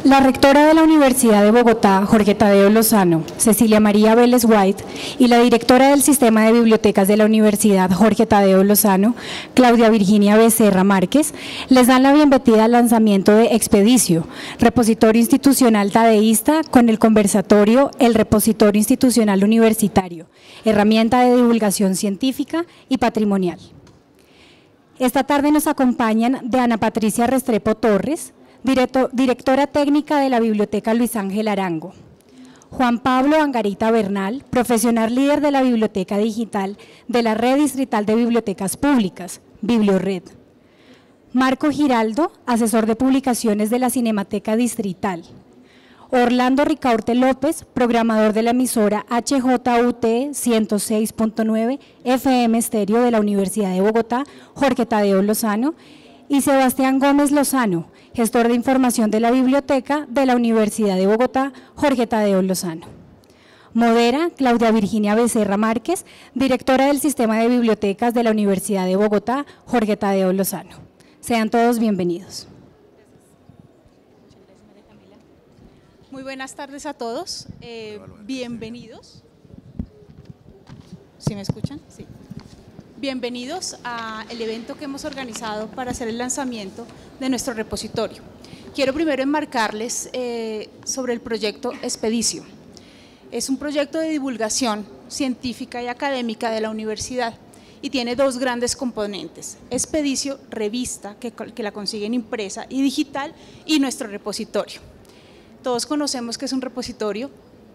La rectora de la Universidad de Bogotá, Jorge Tadeo Lozano, Cecilia María Vélez White, y la directora del Sistema de Bibliotecas de la Universidad, Jorge Tadeo Lozano, Claudia Virginia Becerra Márquez, les dan la bienvenida al lanzamiento de Expedicio, repositorio institucional tadeísta, con el conversatorio El Repositorio Institucional Universitario, herramienta de divulgación científica y patrimonial. Esta tarde nos acompañan Ana Patricia Restrepo Torres, directora técnica de la Biblioteca Luis Ángel Arango; Juan Pablo Angarita Bernal, profesional líder de la Biblioteca Digital de la Red Distrital de Bibliotecas Públicas, Bibliored; Marco Giraldo, asesor de publicaciones de la Cinemateca Distrital; Orlando Ricaurte López, programador de la emisora HJUT 106.9 FM Estéreo de la Universidad de Bogotá, Jorge Tadeo Lozano; y Sebastián Gómez Lozano, gestor de información de la Biblioteca de la Universidad de Bogotá, Jorge Tadeo Lozano. Modera Claudia Virginia Becerra Márquez, directora del Sistema de Bibliotecas de la Universidad de Bogotá, Jorge Tadeo Lozano. Sean todos bienvenidos. Muy buenas tardes a todos, bienvenidos. ¿Sí me escuchan? Sí. Bienvenidos al evento que hemos organizado para hacer el lanzamiento de nuestro repositorio. Quiero primero enmarcarles sobre el proyecto Expedicio. Es un proyecto de divulgación científica y académica de la universidad y tiene dos grandes componentes: Expedicio, revista, que la consiguen impresa y digital, y nuestro repositorio. Todos conocemos que es un repositorio,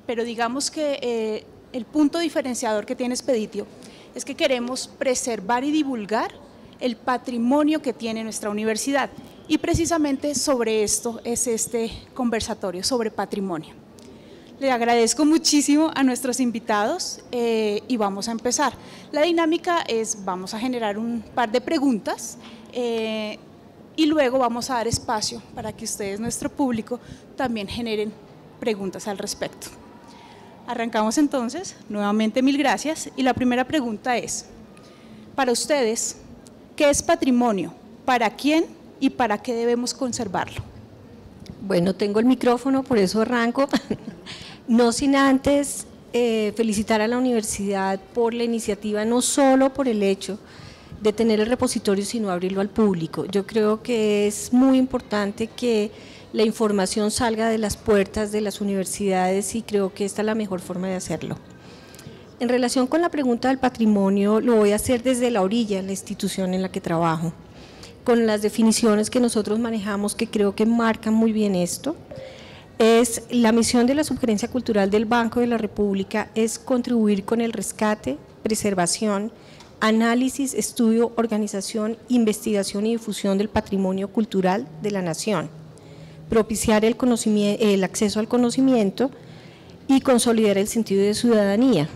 pero digamos que el punto diferenciador que tiene Expedicio es que queremos preservar y divulgar el patrimonio que tiene nuestra universidad, y precisamente sobre esto es este conversatorio sobre patrimonio. Le agradezco muchísimo a nuestros invitados y vamos a empezar. La dinámica es: vamos a generar un par de preguntas y luego vamos a dar espacio para que ustedes, nuestro público, también generen preguntas al respecto. Arrancamos entonces. Nuevamente mil gracias, y la primera pregunta es: para ustedes, ¿qué es patrimonio? ¿Para quién y para qué debemos conservarlo? Bueno, tengo el micrófono, por eso arranco. No sin antes felicitar a la universidad por la iniciativa, no solo por el hecho de tener el repositorio, sino abrirlo al público. Yo creo que es muy importante que la información salga de las puertas de las universidades, y creo que esta es la mejor forma de hacerlo. En relación con la pregunta del patrimonio, lo voy a hacer desde la orilla, la institución en la que trabajo, con las definiciones que nosotros manejamos, que creo que marcan muy bien esto. Es la misión de la Subgerencia Cultural del Banco de la República, es contribuir con el rescate, preservación, análisis, estudio, organización, investigación y difusión del patrimonio cultural de la nación, propiciar el acceso al conocimiento y consolidar el sentido de ciudadanía.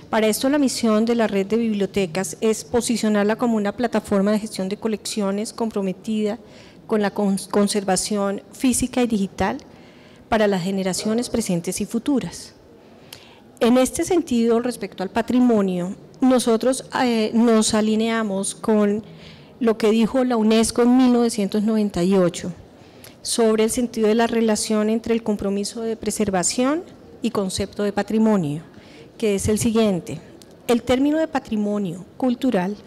Para esto, la misión de la red de bibliotecas es posicionarla como una plataforma de gestión de colecciones comprometida con la conservación física y digital para las generaciones presentes y futuras. En este sentido, respecto al patrimonio, nosotros nos alineamos con lo que dijo la UNESCO en 1998 sobre el sentido de la relación entre el compromiso de preservación y concepto de patrimonio, que es el siguiente: el término de patrimonio cultural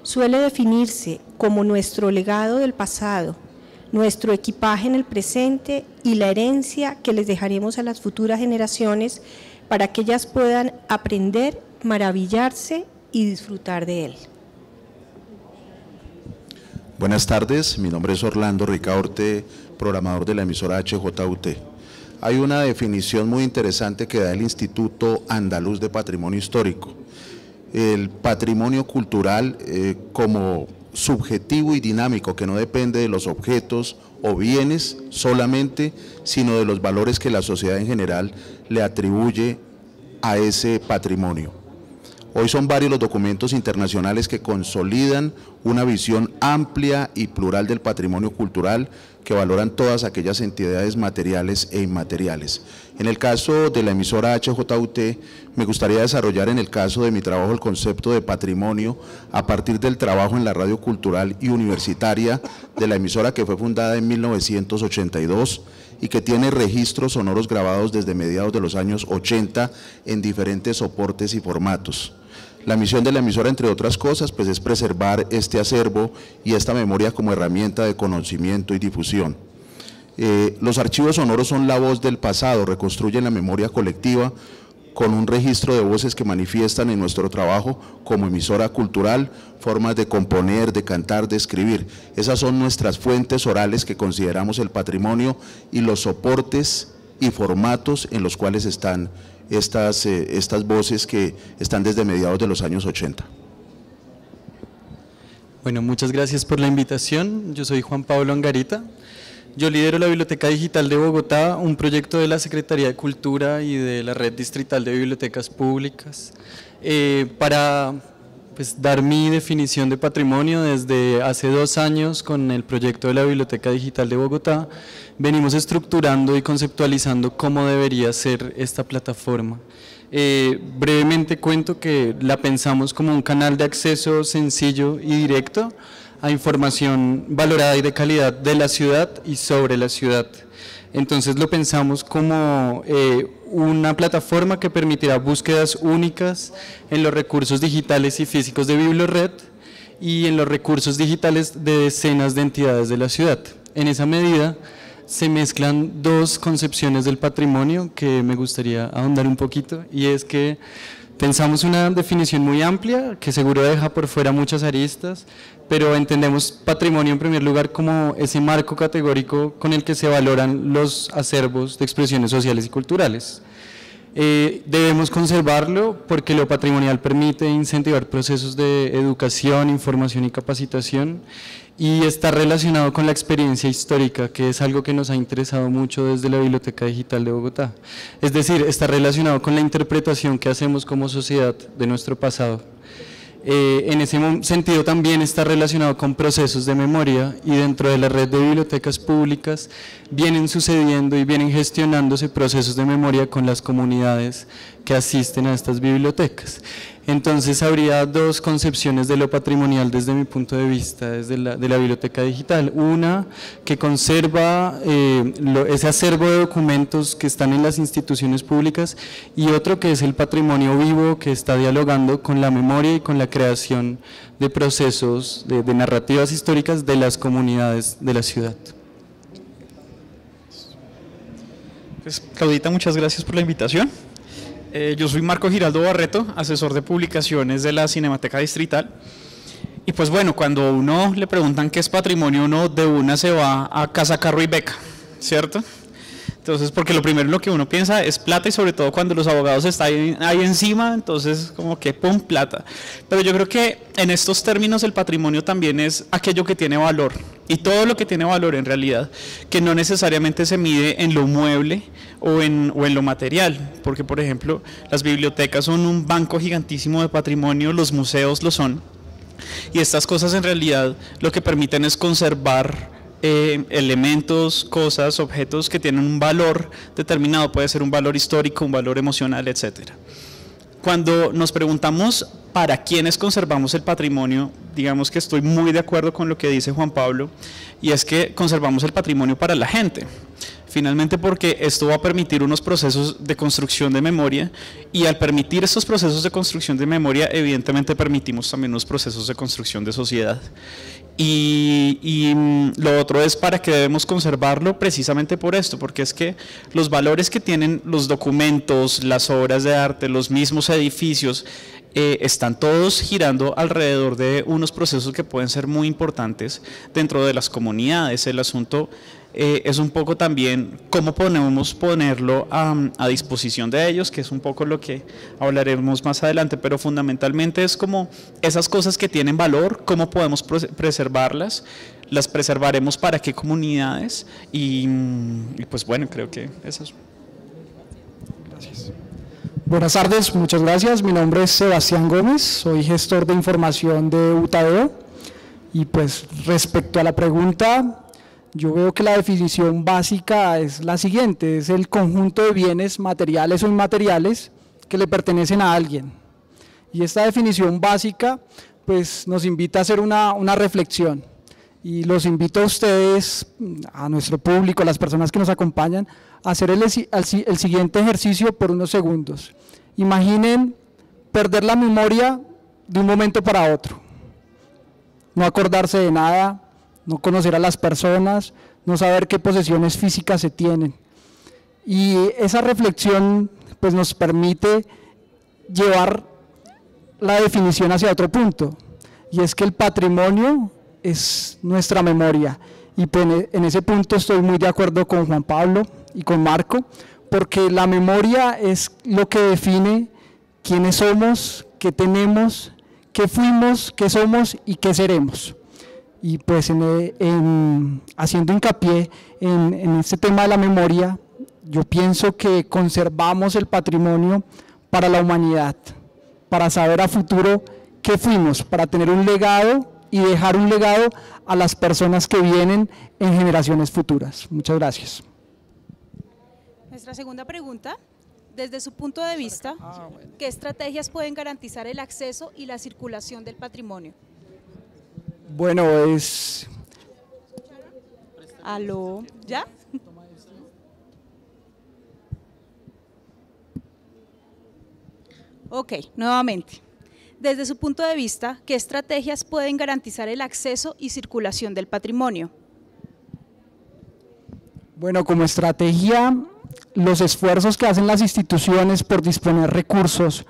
suele definirse como nuestro legado del pasado, nuestro equipaje en el presente y la herencia que les dejaremos a las futuras generaciones para que ellas puedan aprender, maravillarse y disfrutar de él. Buenas tardes, mi nombre es Orlando Ricaurte, programador de la emisora HJUT. Hay una definición muy interesante que da el Instituto Andaluz de Patrimonio Histórico. El patrimonio cultural como subjetivo y dinámico, que no depende de los objetos o bienes solamente, sino de los valores que la sociedad en general le atribuye a ese patrimonio. Hoy son varios los documentos internacionales que consolidan una visión amplia y plural del patrimonio cultural, que valoran todas aquellas entidades materiales e inmateriales. En el caso de la emisora HJUT, me gustaría desarrollar en el caso de mi trabajo el concepto de patrimonio a partir del trabajo en la radio cultural y universitaria de la emisora, que fue fundada en 1982 y que tiene registros sonoros grabados desde mediados de los años 80 en diferentes soportes y formatos. La misión de la emisora, entre otras cosas, pues es preservar este acervo y esta memoria como herramienta de conocimiento y difusión. Los archivos sonoros son la voz del pasado, reconstruyen la memoria colectiva con un registro de voces que manifiestan en nuestro trabajo como emisora cultural, formas de componer, de cantar, de escribir. Esas son nuestras fuentes orales que consideramos el patrimonio y los soportes y formatos en los cuales están estas voces que están desde mediados de los años 80. Bueno, muchas gracias por la invitación. Yo soy Juan Pablo Angarita. Yo lidero la Biblioteca Digital de Bogotá, un proyecto de la Secretaría de Cultura y de la Red Distrital de Bibliotecas Públicas, para dar mi definición de patrimonio. Desde hace 2 años, con el proyecto de la Biblioteca Digital de Bogotá, venimos estructurando y conceptualizando cómo debería ser esta plataforma. Brevemente cuento que la pensamos como un canal de acceso sencillo y directo a información valorada y de calidad de la ciudad y sobre la ciudad. Entonces lo pensamos como una plataforma que permitirá búsquedas únicas en los recursos digitales y físicos de BiblioRed y en los recursos digitales de decenas de entidades de la ciudad. En esa medida se mezclan 2 concepciones del patrimonio que me gustaría ahondar un poquito, y es que pensamos una definición muy amplia que seguro deja por fuera muchas aristas, pero entendemos patrimonio en primer lugar como ese marco categórico con el que se valoran los acervos de expresiones sociales y culturales. Debemos conservarlo porque lo patrimonial permite incentivar procesos de educación, información y capacitación, y está relacionado con la experiencia histórica, que es algo que nos ha interesado mucho desde la Biblioteca Digital de Bogotá. Es decir, está relacionado con la interpretación que hacemos como sociedad de nuestro pasado. En ese sentido también está relacionado con procesos de memoria, y dentro de la red de bibliotecas públicas vienen sucediendo y vienen gestionándose procesos de memoria con las comunidades que asisten a estas bibliotecas. Entonces habría 2 concepciones de lo patrimonial desde mi punto de vista, desde de la biblioteca digital. Una que conserva ese acervo de documentos que están en las instituciones públicas, y otro que es el patrimonio vivo que está dialogando con la memoria y con la creación de procesos de narrativas históricas de las comunidades de la ciudad. Pues, Claudita, muchas gracias por la invitación. Yo soy Marco Giraldo Barreto, asesor de publicaciones de la Cinemateca Distrital. Y pues bueno, cuando a uno le preguntan qué es patrimonio, uno de una se va a casa, carro y beca, ¿cierto? Entonces, porque lo primero en lo que uno piensa es plata, y sobre todo cuando los abogados están ahí encima, entonces como que ¡pum! Plata. Pero yo creo que en estos términos el patrimonio también es aquello que tiene valor, y todo lo que tiene valor en realidad, que no necesariamente se mide en lo mueble o en lo material, porque por ejemplo las bibliotecas son un banco gigantísimo de patrimonio, los museos lo son, y estas cosas en realidad lo que permiten es conservar elementos, cosas, objetos que tienen un valor determinado, puede ser un valor histórico, un valor emocional, etcétera. Cuando nos preguntamos para quiénes conservamos el patrimonio, digamos que estoy muy de acuerdo con lo que dice Juan Pablo, y es que conservamos el patrimonio para la gente. Finalmente, porque esto va a permitir unos procesos de construcción de memoria, y al permitir estos procesos de construcción de memoria, evidentemente permitimos también unos procesos de construcción de sociedad. Y lo otro es para que debemos conservarlo precisamente por esto, porque es que los valores que tienen los documentos, las obras de arte, los mismos edificios, están todos girando alrededor de unos procesos que pueden ser muy importantes dentro de las comunidades. El asunto es un poco también cómo podemos ponerlo a disposición de ellos, que es un poco lo que hablaremos más adelante, pero fundamentalmente es como esas cosas que tienen valor, cómo podemos preservarlas, las preservaremos para qué comunidades, y pues bueno, creo que eso es. Gracias. Buenas tardes, muchas gracias. Mi nombre es Sebastián Gómez, soy gestor de información de Utadeo, y pues respecto a la pregunta, yo veo que la definición básica es la siguiente: es el conjunto de bienes materiales o inmateriales que le pertenecen a alguien. Y esta definición básica pues nos invita a hacer una reflexión. Y los invito a ustedes, a nuestro público, a las personas que nos acompañan, a hacer el siguiente ejercicio por unos segundos. Imaginen perder la memoria de un momento para otro. No acordarse de nada, no conocer a las personas, no saber qué posesiones físicas se tienen. Y esa reflexión pues, nos permite llevar la definición hacia otro punto, y es que el patrimonio es nuestra memoria. Y pues, en ese punto estoy muy de acuerdo con Juan Pablo y con Marco, porque la memoria es lo que define quiénes somos, qué tenemos, qué fuimos, qué somos y qué seremos. Y pues haciendo hincapié en este tema de la memoria, yo pienso que conservamos el patrimonio para la humanidad, para saber a futuro qué fuimos, para tener un legado y dejar un legado a las personas que vienen en generaciones futuras. Muchas gracias. Nuestra segunda pregunta, desde su punto de vista, ¿qué estrategias pueden garantizar el acceso y la circulación del patrimonio? Bueno, es... ¿Aló? ¿Ya? Ok, nuevamente. Desde su punto de vista, ¿qué estrategias pueden garantizar el acceso y circulación del patrimonio? Bueno, como estrategia, los esfuerzos que hacen las instituciones por disponer recursos,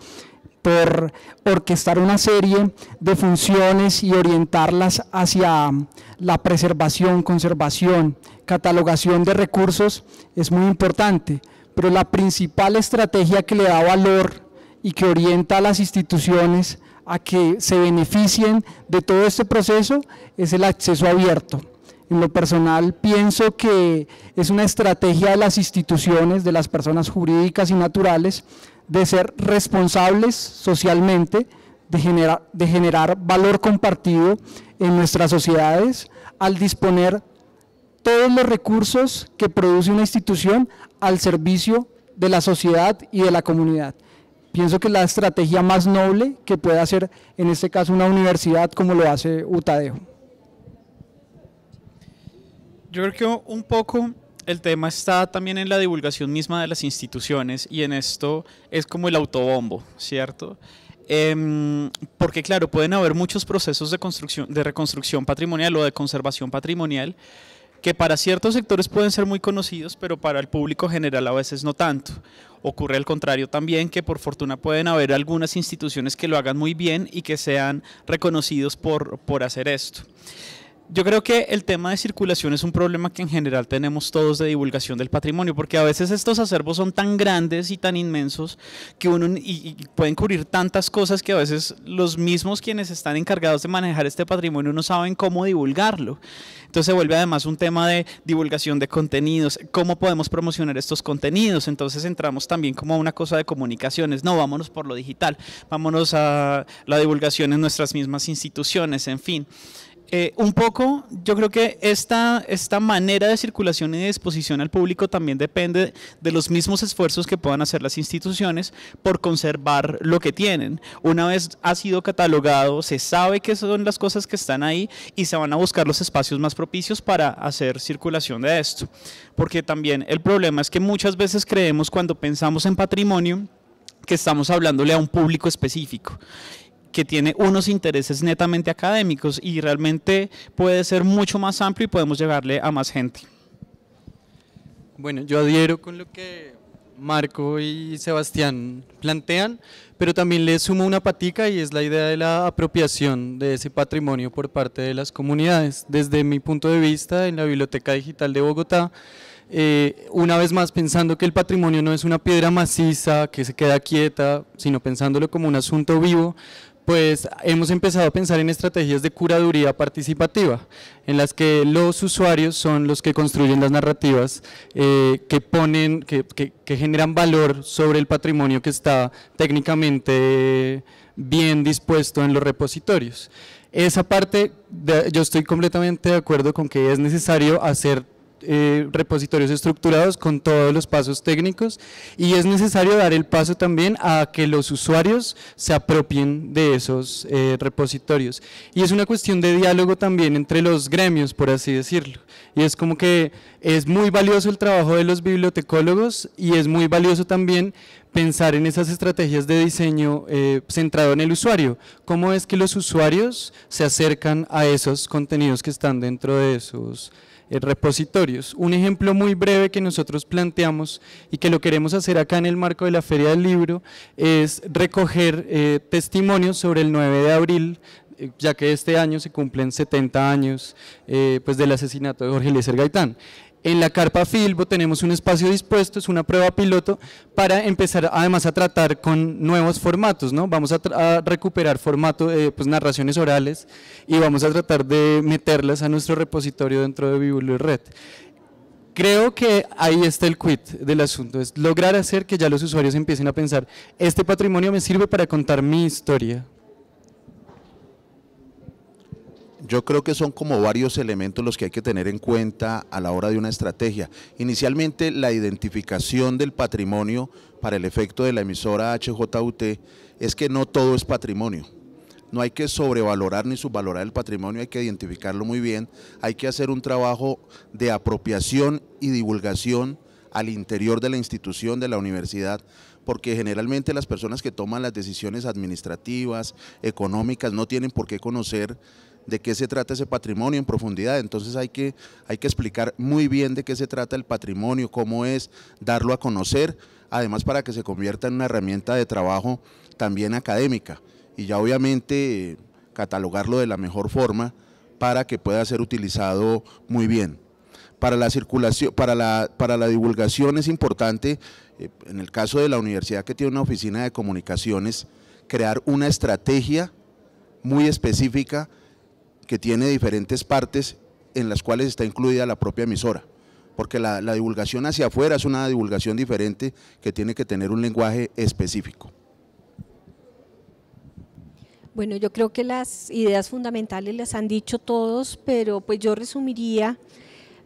por orquestar una serie de funciones y orientarlas hacia la preservación, conservación, catalogación de recursos es muy importante, pero la principal estrategia que le da valor y que orienta a las instituciones a que se beneficien de todo este proceso es el acceso abierto. En lo personal pienso que es una estrategia de las instituciones, de las personas jurídicas y naturales, de ser responsables socialmente, de generar valor compartido en nuestras sociedades al disponer todos los recursos que produce una institución al servicio de la sociedad y de la comunidad. Pienso que es la estrategia más noble que puede hacer en este caso una universidad como lo hace UTADEO. Yo creo que un poco el tema está también en la divulgación misma de las instituciones, y en esto es como el autobombo, ¿cierto? Porque claro, pueden haber muchos procesos de reconstrucción patrimonial o de conservación patrimonial que para ciertos sectores pueden ser muy conocidos, pero para el público general a veces no tanto. Ocurre al contrario también, que por fortuna pueden haber algunas instituciones que lo hagan muy bien y que sean reconocidos por hacer esto. Yo creo que el tema de circulación es un problema que en general tenemos todos de divulgación del patrimonio, porque a veces estos acervos son tan grandes y tan inmensos que y pueden cubrir tantas cosas que a veces los mismos quienes están encargados de manejar este patrimonio no saben cómo divulgarlo. Entonces se vuelve además un tema de divulgación de contenidos, cómo podemos promocionar estos contenidos. Entonces entramos también como a una cosa de comunicaciones, no, vámonos por lo digital, vámonos a la divulgación en nuestras mismas instituciones, en fin. Un poco, yo creo que esta manera de circulación y de exposición al público también depende de los mismos esfuerzos que puedan hacer las instituciones por conservar lo que tienen. Una vez ha sido catalogado, se sabe qué son las cosas que están ahí y se van a buscar los espacios más propicios para hacer circulación de esto. Porque también el problema es que muchas veces creemos, cuando pensamos en patrimonio, que estamos hablándole a un público específico, que tiene unos intereses netamente académicos, y realmente puede ser mucho más amplio y podemos llegarle a más gente. Bueno, yo adhiero con lo que Marco y Sebastián plantean, pero también le sumo una patica, y es la idea de la apropiación de ese patrimonio por parte de las comunidades. Desde mi punto de vista, en la Biblioteca Digital de Bogotá, una vez más pensando que el patrimonio no es una piedra maciza que se queda quieta, sino pensándolo como un asunto vivo, pues hemos empezado a pensar en estrategias de curaduría participativa, en las que los usuarios son los que construyen las narrativas que generan valor sobre el patrimonio que está técnicamente bien dispuesto en los repositorios. Esa parte, yo estoy completamente de acuerdo con que es necesario hacer repositorios estructurados con todos los pasos técnicos, y es necesario dar el paso también a que los usuarios se apropien de esos repositorios. Y es una cuestión de diálogo también entre los gremios, por así decirlo. Y es como que es muy valioso el trabajo de los bibliotecólogos y es muy valioso también pensar en esas estrategias de diseño centrado en el usuario. ¿Cómo es que los usuarios se acercan a esos contenidos que están dentro de esos repositorios? Un ejemplo muy breve que nosotros planteamos y que lo queremos hacer acá en el marco de la Feria del Libro es recoger testimonios sobre el 9 de abril, ya que este año se cumplen 70 años pues del asesinato de Jorge Eliezer Gaitán. En la Carpa Filbo tenemos un espacio dispuesto, es una prueba piloto para empezar además a tratar con nuevos formatos, ¿no? Vamos a recuperar formato, pues narraciones orales, y vamos a tratar de meterlas a nuestro repositorio dentro de BiblioRed. Creo que ahí está el quid del asunto, es lograr hacer que ya los usuarios empiecen a pensar, este patrimonio me sirve para contar mi historia. Yo creo que son como varios elementos los que hay que tener en cuenta a la hora de una estrategia. Inicialmente, la identificación del patrimonio para el efecto de la emisora HJUT es que no todo es patrimonio. No hay que sobrevalorar ni subvalorar el patrimonio, hay que identificarlo muy bien, hay que hacer un trabajo de apropiación y divulgación al interior de la institución, de la universidad, porque generalmente las personas que toman las decisiones administrativas, económicas, no tienen por qué conocer de qué se trata ese patrimonio en profundidad. Entonces hay que explicar muy bien de qué se trata el patrimonio, cómo es, darlo a conocer, además para que se convierta en una herramienta de trabajo también académica, y ya obviamente catalogarlo de la mejor forma para que pueda ser utilizado muy bien. Para la circulación, para la divulgación es importante, en el caso de la universidad que tiene una oficina de comunicaciones, crear una estrategia muy específica que tiene diferentes partes en las cuales está incluida la propia emisora, porque la divulgación hacia afuera es una divulgación diferente que tiene que tener un lenguaje específico. Bueno, yo creo que las ideas fundamentales las han dicho todos, pero pues yo resumiría.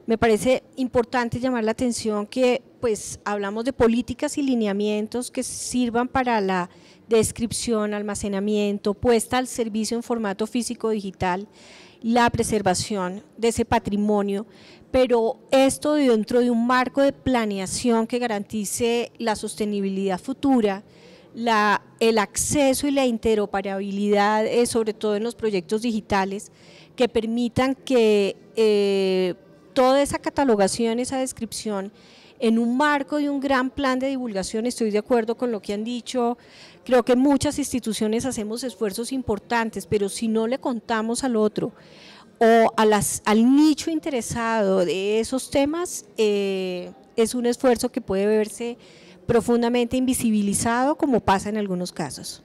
Me parece importante llamar la atención que pues hablamos de políticas y lineamientos que sirvan para la descripción, almacenamiento, puesta al servicio en formato físico digital, la preservación de ese patrimonio, pero esto dentro de un marco de planeación que garantice la sostenibilidad futura, el acceso y la interoperabilidad, sobre todo en los proyectos digitales, que permitan que toda esa catalogación, esa descripción, en un marco de un gran plan de divulgación. Estoy de acuerdo con lo que han dicho, creo que muchas instituciones hacemos esfuerzos importantes, pero si no le contamos al otro o al nicho interesado de esos temas, es un esfuerzo que puede verse profundamente invisibilizado, como pasa en algunos casos.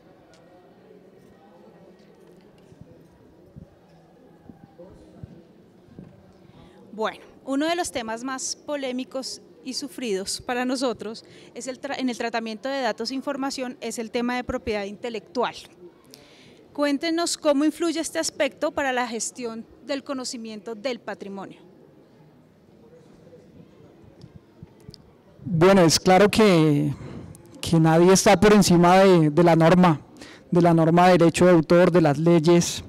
Bueno, uno de los temas más polémicos y sufridos para nosotros es en el tratamiento de datos e información es el tema de propiedad intelectual. Cuéntenos cómo influye este aspecto para la gestión del conocimiento del patrimonio. Bueno, es claro que nadie está por encima de la norma de derecho de autor, de las leyes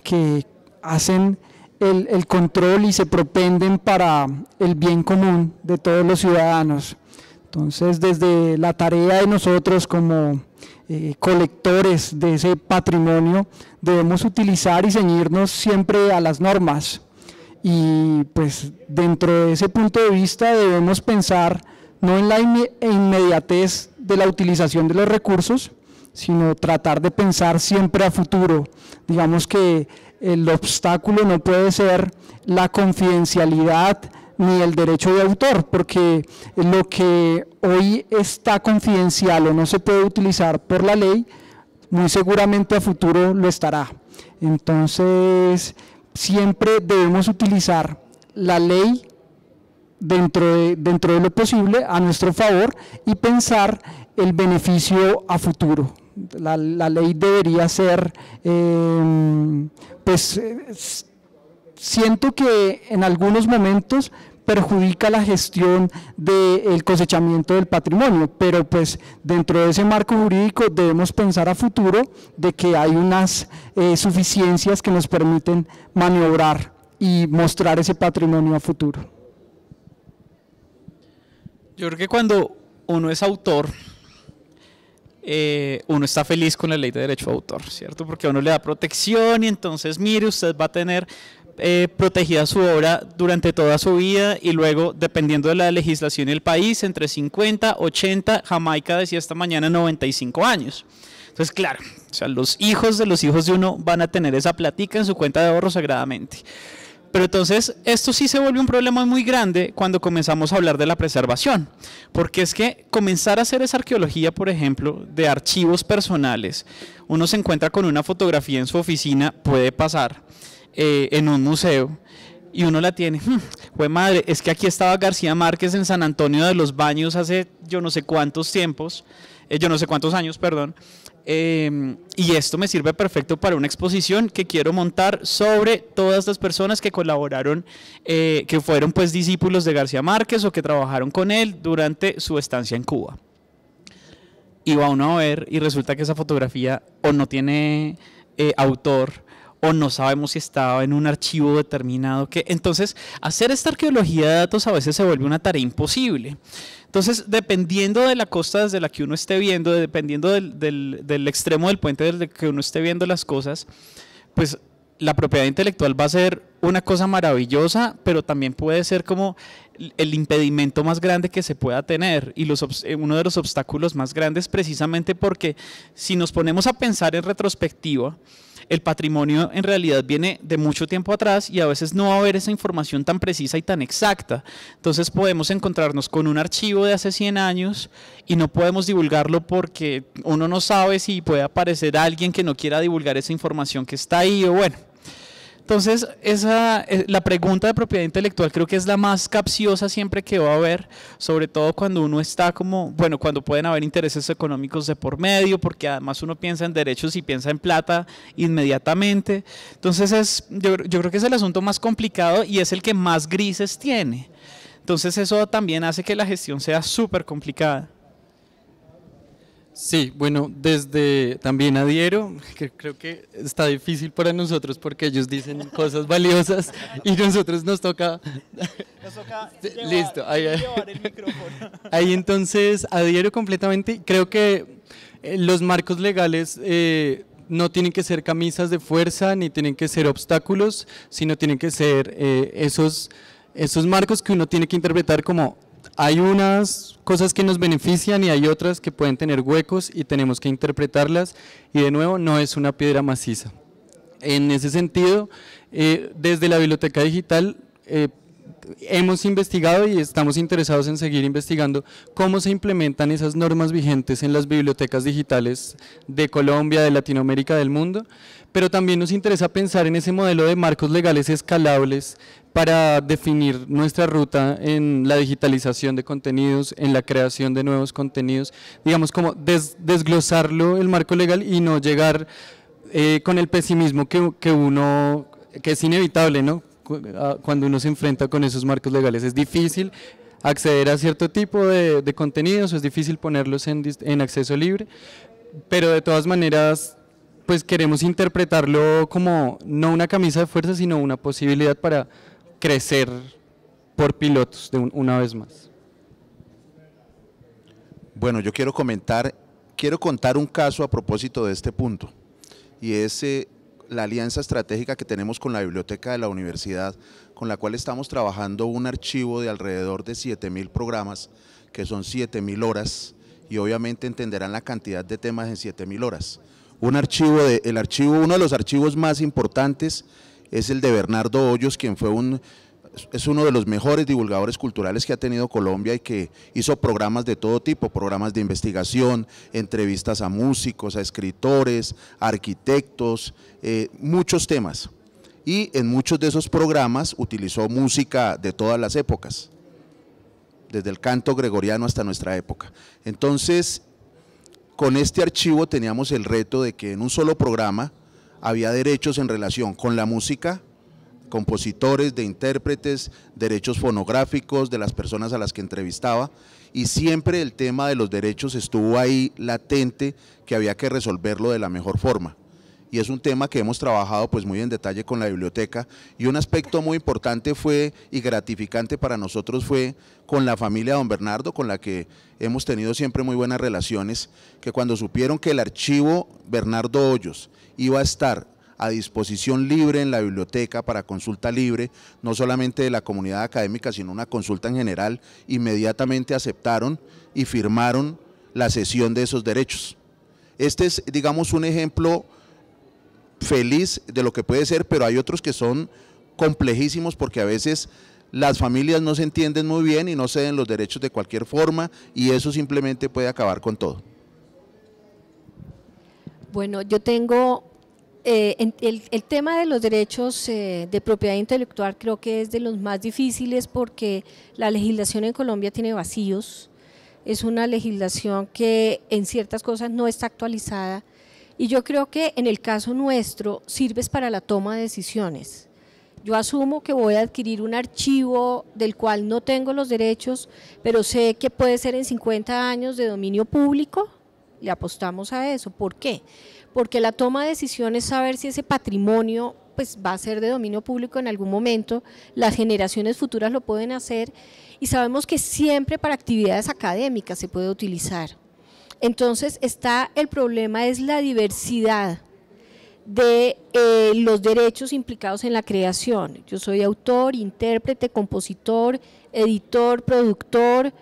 que hacen el control y se propenden para el bien común de todos los ciudadanos. Entonces, desde la tarea de nosotros como colectores de ese patrimonio, debemos utilizar y ceñirnos siempre a las normas, y pues dentro de ese punto de vista debemos pensar no en la inmediatez de la utilización de los recursos, sino tratar de pensar siempre a futuro. Digamos que el obstáculo no puede ser la confidencialidad ni el derecho de autor, porque lo que hoy está confidencial o no se puede utilizar por la ley, muy seguramente a futuro lo estará. Entonces, siempre debemos utilizar la ley dentro de lo posible a nuestro favor y pensar el beneficio a futuro. La ley debería ser, siento que en algunos momentos perjudica la gestión del cosechamiento del patrimonio, pero pues dentro de ese marco jurídico debemos pensar a futuro de que hay unas suficiencias que nos permiten maniobrar y mostrar ese patrimonio a futuro. Yo creo que cuando uno es autor, uno está feliz con la ley de derecho de autor, ¿cierto? Porque a uno le da protección y entonces, mire, usted va a tener protegida su obra durante toda su vida y luego, dependiendo de la legislación y el país, entre 50, 80, Jamaica decía esta mañana 95 años. Entonces, claro, o sea, los hijos de uno van a tener esa platica en su cuenta de ahorro sagradamente. Pero entonces esto sí se vuelve un problema muy grande cuando comenzamos a hablar de la preservación, porque es que comenzar a hacer esa arqueología, por ejemplo, de archivos personales, uno se encuentra con una fotografía en su oficina, puede pasar en un museo, y uno la tiene, ¡jue madre! Es que aquí estaba García Márquez en San Antonio de los Baños hace yo no sé cuántos años, perdón. Y esto me sirve perfecto para una exposición que quiero montar sobre todas las personas que colaboraron, que fueron pues discípulos de García Márquez o que trabajaron con él durante su estancia en Cuba. Y va uno a ver y resulta que esa fotografía o no tiene autor, o no sabemos si estaba en un archivo determinado. Entonces, hacer esta arqueología de datos a veces se vuelve una tarea imposible. Entonces, dependiendo de la costa desde la que uno esté viendo, dependiendo del extremo del puente desde el que uno esté viendo las cosas, pues la propiedad intelectual va a ser una cosa maravillosa, pero también puede ser como el impedimento más grande que se pueda tener y uno de los obstáculos más grandes, precisamente porque si nos ponemos a pensar en retrospectiva, el patrimonio en realidad viene de mucho tiempo atrás y a veces no va a haber esa información tan precisa y tan exacta. Entonces podemos encontrarnos con un archivo de hace 100 años y no podemos divulgarlo porque uno no sabe si puede aparecer alguien que no quiera divulgar esa información que está ahí o bueno. Entonces, la pregunta de propiedad intelectual creo que es la más capciosa siempre que va a haber, sobre todo cuando uno está cuando pueden haber intereses económicos de por medio, porque además uno piensa en derechos y piensa en plata inmediatamente. Entonces, yo creo que es el asunto más complicado y es el que más grises tiene. Entonces, eso también hace que la gestión sea súper complicada. Sí, bueno, desde también adhiero, que creo que está difícil para nosotros porque ellos dicen cosas valiosas y nosotros nos toca listo, llevar el micrófono. Ahí entonces adhiero completamente. Creo que los marcos legales no tienen que ser camisas de fuerza ni tienen que ser obstáculos, sino tienen que ser esos marcos que uno tiene que interpretar como hay unas cosas que nos benefician y hay otras que pueden tener huecos y tenemos que interpretarlas y de nuevo no es una piedra maciza. En ese sentido, desde la Biblioteca Digital hemos investigado y estamos interesados en seguir investigando cómo se implementan esas normas vigentes en las bibliotecas digitales de Colombia, de Latinoamérica, del mundo, pero también nos interesa pensar en ese modelo de marcos legales escalables para definir nuestra ruta en la digitalización de contenidos, en la creación de nuevos contenidos, digamos como desglosarlo el marco legal y no llegar con el pesimismo que es inevitable, ¿no? Cuando uno se enfrenta con esos marcos legales. Es difícil acceder a cierto tipo de contenidos, es difícil ponerlos en acceso libre, pero de todas maneras pues queremos interpretarlo como no una camisa de fuerza, sino una posibilidad para crecer por pilotos una vez más. Bueno, yo quiero contar un caso a propósito de este punto, y es la alianza estratégica que tenemos con la biblioteca de la universidad, con la cual estamos trabajando un archivo de alrededor de 7.000 programas, que son 7.000 horas, y obviamente entenderán la cantidad de temas en 7.000 horas. Uno de los archivos más importantes es el de Bernardo Hoyos, quien es uno de los mejores divulgadores culturales que ha tenido Colombia y que hizo programas de todo tipo, programas de investigación, entrevistas a músicos, a escritores, a arquitectos, muchos temas. Y en muchos de esos programas utilizó música de todas las épocas, desde el canto gregoriano hasta nuestra época. Entonces, con este archivo teníamos el reto de que en un solo programa había derechos en relación con la música, compositores, de intérpretes, derechos fonográficos, de las personas a las que entrevistaba, y siempre el tema de los derechos estuvo ahí latente, que había que resolverlo de la mejor forma. Y es un tema que hemos trabajado pues muy en detalle con la biblioteca, y un aspecto muy importante fue y gratificante para nosotros fue con la familia de don Bernardo, con la que hemos tenido siempre muy buenas relaciones, que cuando supieron que el archivo Bernardo Hoyos iba a estar a disposición libre en la biblioteca para consulta libre, no solamente de la comunidad académica, sino una consulta en general, inmediatamente aceptaron y firmaron la cesión de esos derechos. Este es, digamos, un ejemplo feliz de lo que puede ser, pero hay otros que son complejísimos porque a veces las familias no se entienden muy bien y no ceden los derechos de cualquier forma, y eso simplemente puede acabar con todo. Bueno, yo tengo el tema de los derechos de propiedad intelectual, creo que es de los más difíciles porque la legislación en Colombia tiene vacíos, es una legislación que en ciertas cosas no está actualizada, y yo creo que en el caso nuestro sirve para la toma de decisiones. Yo asumo que voy a adquirir un archivo del cual no tengo los derechos, pero sé que puede ser en 50 años de dominio público, le apostamos a eso. ¿Por qué? Porque la toma de decisiones es saber si ese patrimonio pues, va a ser de dominio público en algún momento, las generaciones futuras lo pueden hacer, y sabemos que siempre para actividades académicas se puede utilizar. Entonces está el problema, es la diversidad de los derechos implicados en la creación. Yo soy autor, intérprete, compositor, editor, productor,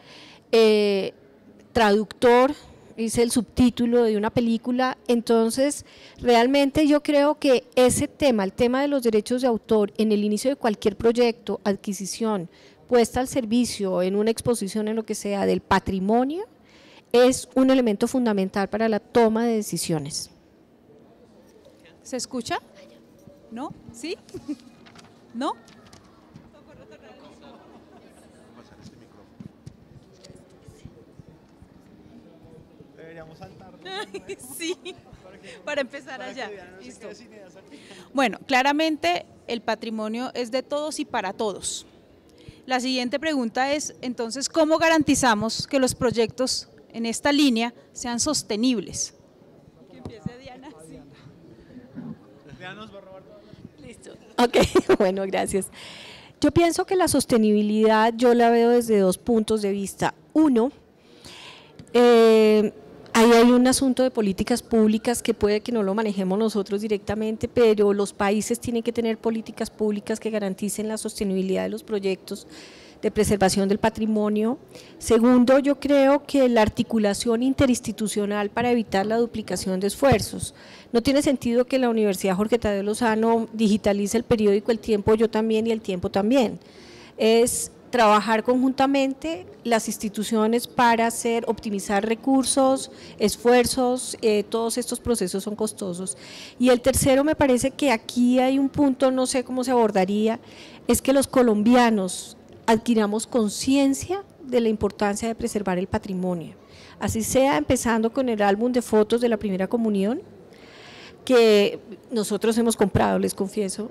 traductor, hice el subtítulo de una película. Entonces realmente yo creo que ese tema, el tema de los derechos de autor en el inicio de cualquier proyecto, adquisición, puesta al servicio, en una exposición, en lo que sea, del patrimonio, es un elemento fundamental para la toma de decisiones. ¿Se escucha? ¿No? ¿Sí? ¿No? Deberíamos saltar. Sí, para empezar allá. Listo. Bueno, claramente el patrimonio es de todos y para todos. La siguiente pregunta es, entonces, ¿cómo garantizamos que los proyectos en esta línea sean sostenibles? Que empiece Diana. Sí. Diana nos va a robar todo. Listo. Ok, bueno, gracias. Yo pienso que la sostenibilidad yo la veo desde dos puntos de vista. Uno, ahí hay un asunto de políticas públicas que puede que no lo manejemos nosotros directamente, pero los países tienen que tener políticas públicas que garanticen la sostenibilidad de los proyectos de preservación del patrimonio. Segundo, yo creo que la articulación interinstitucional para evitar la duplicación de esfuerzos. No tiene sentido que la Universidad Jorge Tadeo Lozano digitalice el periódico El Tiempo, yo también y El Tiempo también. Es trabajar conjuntamente las instituciones para optimizar recursos, esfuerzos, todos estos procesos son costosos. Y el tercero, me parece que aquí hay un punto, no sé cómo se abordaría, es que los colombianos adquiramos conciencia de la importancia de preservar el patrimonio, así sea empezando con el álbum de fotos de la primera comunión, que nosotros hemos comprado, les confieso,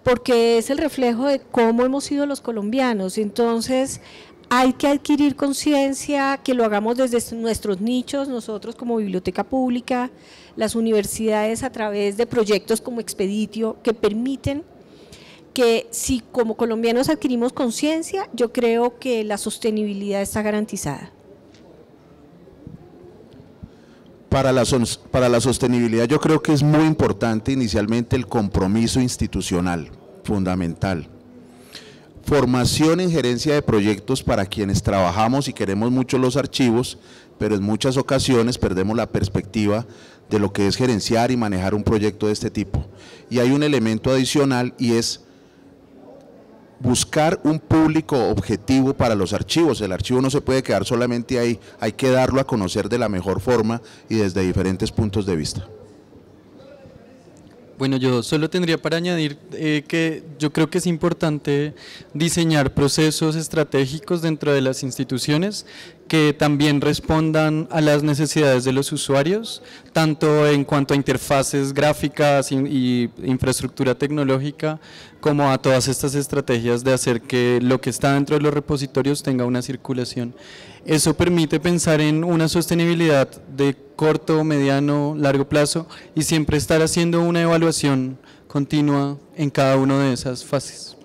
porque es el reflejo de cómo hemos sido los colombianos. Entonces hay que adquirir conciencia, que lo hagamos desde nuestros nichos, nosotros como biblioteca pública, las universidades a través de proyectos como Expeditio, que permiten que si como colombianos adquirimos conciencia, yo creo que la sostenibilidad está garantizada. Para la sostenibilidad yo creo que es muy importante inicialmente el compromiso institucional, fundamental. Formación en gerencia de proyectos para quienes trabajamos y queremos mucho los archivos, pero en muchas ocasiones perdemos la perspectiva de lo que es gerenciar y manejar un proyecto de este tipo. Y hay un elemento adicional, y es buscar un público objetivo para los archivos. El archivo no se puede quedar solamente ahí, hay que darlo a conocer de la mejor forma y desde diferentes puntos de vista. Bueno, yo solo tendría para añadir que yo creo que es importante diseñar procesos estratégicos dentro de las instituciones que también respondan a las necesidades de los usuarios, tanto en cuanto a interfaces gráficas y infraestructura tecnológica, como a todas estas estrategias de hacer que lo que está dentro de los repositorios tenga una circulación. Eso permite pensar en una sostenibilidad de corto, mediano, largo plazo y siempre estar haciendo una evaluación continua en cada una de esas fases.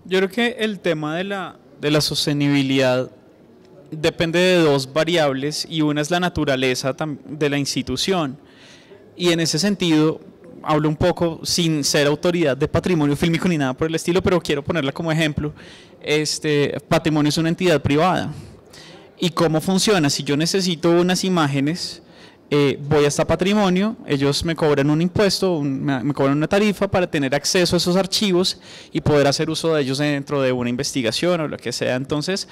Yo creo que el tema de la sostenibilidad depende de dos variables y una es la naturaleza de la institución y en ese sentido hablo un poco sin ser autoridad de patrimonio fílmico ni nada por el estilo, pero quiero ponerla como ejemplo. Patrimonio es una entidad privada. ¿Y cómo funciona? Si yo necesito unas imágenes, voy hasta Patrimonio, ellos me cobran un impuesto, me cobran una tarifa para tener acceso a esos archivos y poder hacer uso de ellos dentro de una investigación o lo que sea. Entonces,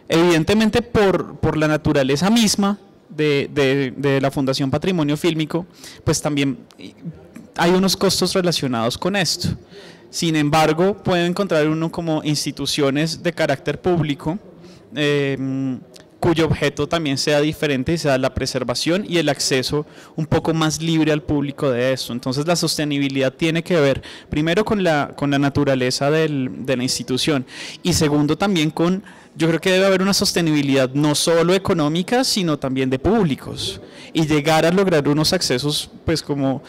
evidentemente por la naturaleza misma de la Fundación Patrimonio Fílmico, pues también hay unos costos relacionados con esto. Sin embargo, puede encontrar uno como instituciones de carácter público, cuyo objeto también sea diferente y sea la preservación y el acceso un poco más libre al público de eso. Entonces la sostenibilidad tiene que ver primero con la naturaleza de la institución y segundo también yo creo que debe haber una sostenibilidad no solo económica sino también de públicos y llegar a lograr unos accesos pues como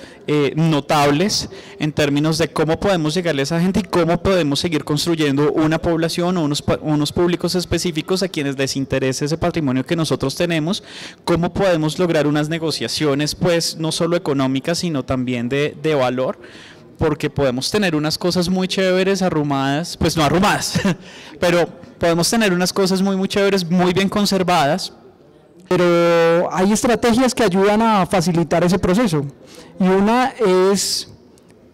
notables en términos de cómo podemos llegarle a esa gente y cómo podemos seguir construyendo una población o unos públicos específicos a quienes les interese ese patrimonio que nosotros tenemos, cómo podemos lograr unas negociaciones pues no solo económicas sino también de valor, porque podemos tener unas cosas muy chéveres arrumadas, pues no arrumadas, pero podemos tener unas cosas muy chéveres, muy bien conservadas. Pero hay estrategias que ayudan a facilitar ese proceso y una es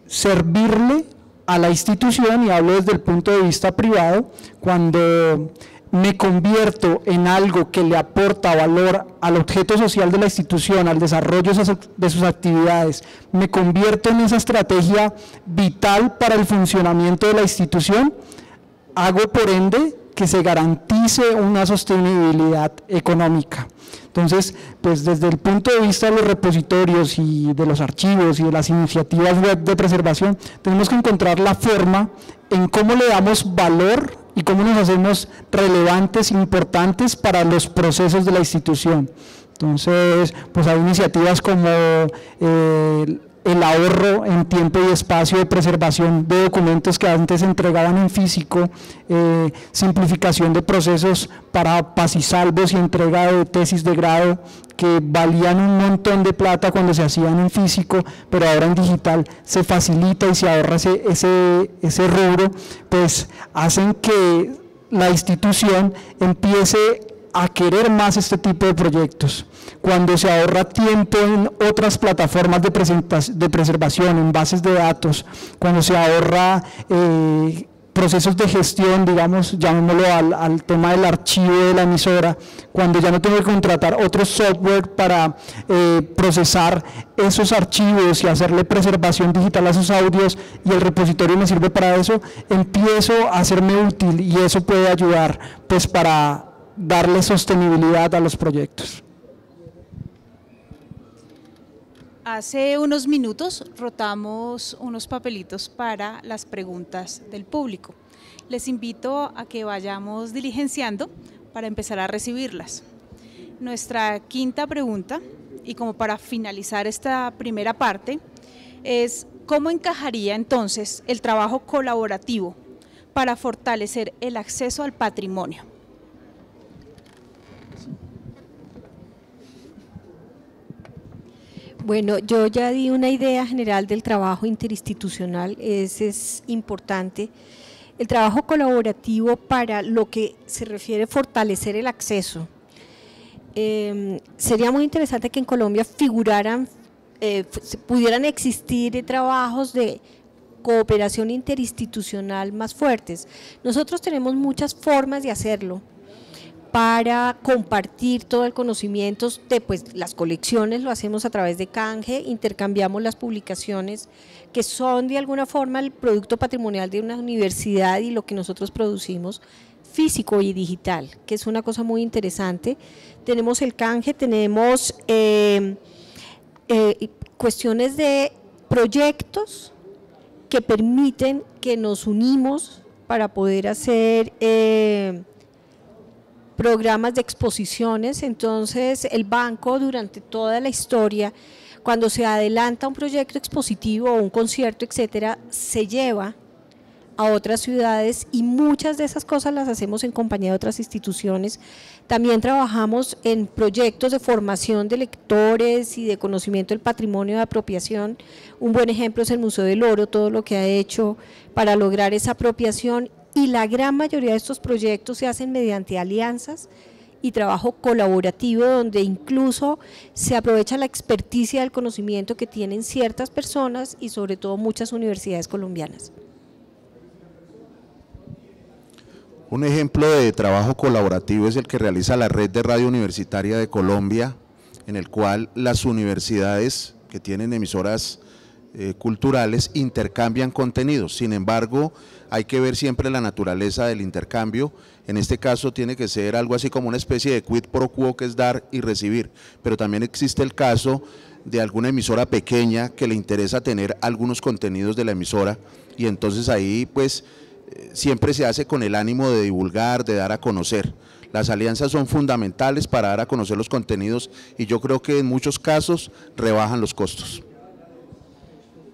servirle a la institución, y hablo desde el punto de vista privado, cuando me convierto en algo que le aporta valor al objeto social de la institución, al desarrollo de sus actividades, me convierto en esa estrategia vital para el funcionamiento de la institución, hago por ende que se garantice una sostenibilidad económica. Entonces, pues desde el punto de vista de los repositorios y de los archivos y de las iniciativas web de preservación, tenemos que encontrar la forma en cómo le damos valor y cómo nos hacemos relevantes, importantes para los procesos de la institución. Entonces, pues hay iniciativas como el ahorro en tiempo y espacio de preservación de documentos que antes se entregaban en físico, simplificación de procesos para paz y salvos y entrega de tesis de grado que valían un montón de plata cuando se hacían en físico, pero ahora en digital se facilita y se ahorra ese rubro, pues hacen que la institución empiece a querer más este tipo de proyectos. Cuando se ahorra tiempo en otras plataformas de preservación, en bases de datos, cuando se ahorra procesos de gestión, digamos, llamémoslo al tema del archivo de la emisora, cuando ya no tengo que contratar otro software para procesar esos archivos y hacerle preservación digital a esos audios y el repositorio me sirve para eso, empiezo a hacerme útil y eso puede ayudar pues para darle sostenibilidad a los proyectos. Hace unos minutos rotamos unos papelitos para las preguntas del público. Les invito a que vayamos diligenciando para empezar a recibirlas. Nuestra quinta pregunta, y como para finalizar esta primera parte, es ¿cómo encajaría entonces el trabajo colaborativo para fortalecer el acceso al patrimonio? Bueno, yo ya di una idea general del trabajo interinstitucional, ese es importante. El trabajo colaborativo para lo que se refiere a fortalecer el acceso. Sería muy interesante que en Colombia figuraran, pudieran existir trabajos de cooperación interinstitucional más fuertes. Nosotros tenemos muchas formas de hacerlo. para compartir todo el conocimiento de pues, las colecciones, lo hacemos a través de canje, intercambiamos las publicaciones que son de alguna forma el producto patrimonial de una universidad y lo que nosotros producimos físico y digital, que es una cosa muy interesante. Tenemos el canje, tenemos cuestiones de proyectos que permiten que nos unimos para poder hacer programas de exposiciones. Entonces el banco durante toda la historia, cuando se adelanta un proyecto expositivo o un concierto, etcétera, se lleva a otras ciudades y muchas de esas cosas las hacemos en compañía de otras instituciones. También trabajamos en proyectos de formación de lectores y de conocimiento del patrimonio de apropiación. Un buen ejemplo es el Museo del Oro, todo lo que ha hecho para lograr esa apropiación, y la gran mayoría de estos proyectos se hacen mediante alianzas y trabajo colaborativo, donde incluso se aprovecha la experticia del conocimiento que tienen ciertas personas y sobre todo muchas universidades colombianas. Un ejemplo de trabajo colaborativo es el que realiza la Red de Radio Universitaria de Colombia, en el cual las universidades que tienen emisoras culturales intercambian contenidos. Sin embargo, hay que ver siempre la naturaleza del intercambio. En este caso tiene que ser algo así como una especie de quid pro quo, que es dar y recibir, pero también existe el caso de alguna emisora pequeña que le interesa tener algunos contenidos de la emisora, y entonces ahí pues siempre se hace con el ánimo de divulgar, de dar a conocer. Las alianzas son fundamentales para dar a conocer los contenidos y yo creo que en muchos casos rebajan los costos.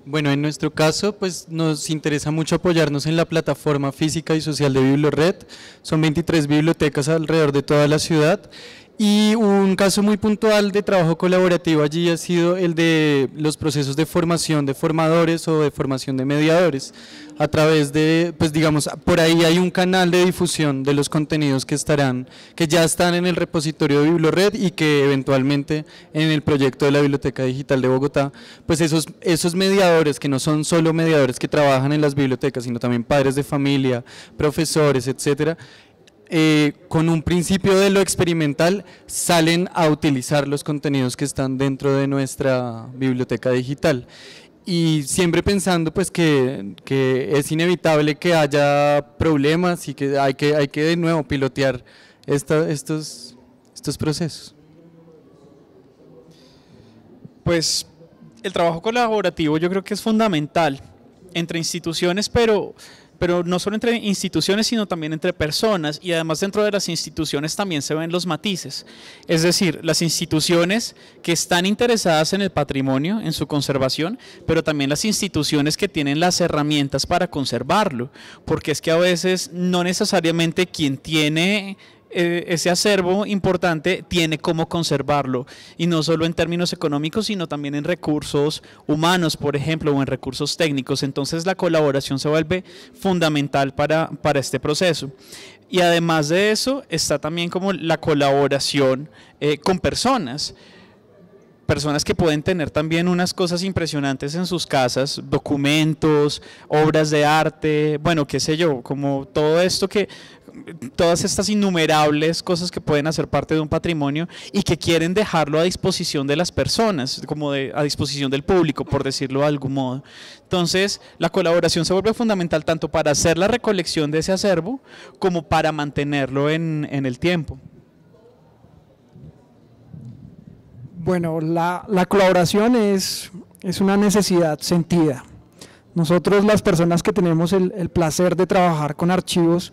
Bueno, en nuestro caso, pues nos interesa mucho apoyarnos en la plataforma física y social de Biblored. Son 23 bibliotecas alrededor de toda la ciudad. Y un caso muy puntual de trabajo colaborativo allí ha sido el de los procesos de formación de formadores o de formación de mediadores. A través de, pues digamos, por ahí hay un canal de difusión de los contenidos que ya están en el repositorio de Biblored y que eventualmente en el proyecto de la Biblioteca Digital de Bogotá, pues esos mediadores, que no son solo mediadores que trabajan en las bibliotecas, sino también padres de familia, profesores, etcétera, con un principio de lo experimental salen a utilizar los contenidos que están dentro de nuestra biblioteca digital, y siempre pensando pues que es inevitable que haya problemas y que hay que de nuevo pilotear estos procesos. Pues el trabajo colaborativo yo creo que es fundamental entre instituciones, pero no solo entre instituciones, sino también entre personas, y además dentro de las instituciones también se ven los matices. Es decir, las instituciones que están interesadas en el patrimonio, en su conservación, pero también las instituciones que tienen las herramientas para conservarlo, porque es que a veces no necesariamente quien tiene ese acervo importante tiene cómo conservarlo, y no solo en términos económicos, sino también en recursos humanos, por ejemplo, o en recursos técnicos. Entonces la colaboración se vuelve fundamental para este proceso. Y además de eso está también como la colaboración con personas que pueden tener también unas cosas impresionantes en sus casas, documentos, obras de arte, bueno, qué sé yo, como todo esto todas estas innumerables cosas que pueden hacer parte de un patrimonio y que quieren dejarlo a disposición de las personas, como a disposición del público, por decirlo de algún modo. Entonces, la colaboración se vuelve fundamental tanto para hacer la recolección de ese acervo como para mantenerlo en el tiempo. Bueno, la colaboración es una necesidad sentida. Nosotros, las personas que tenemos el placer de trabajar con archivos,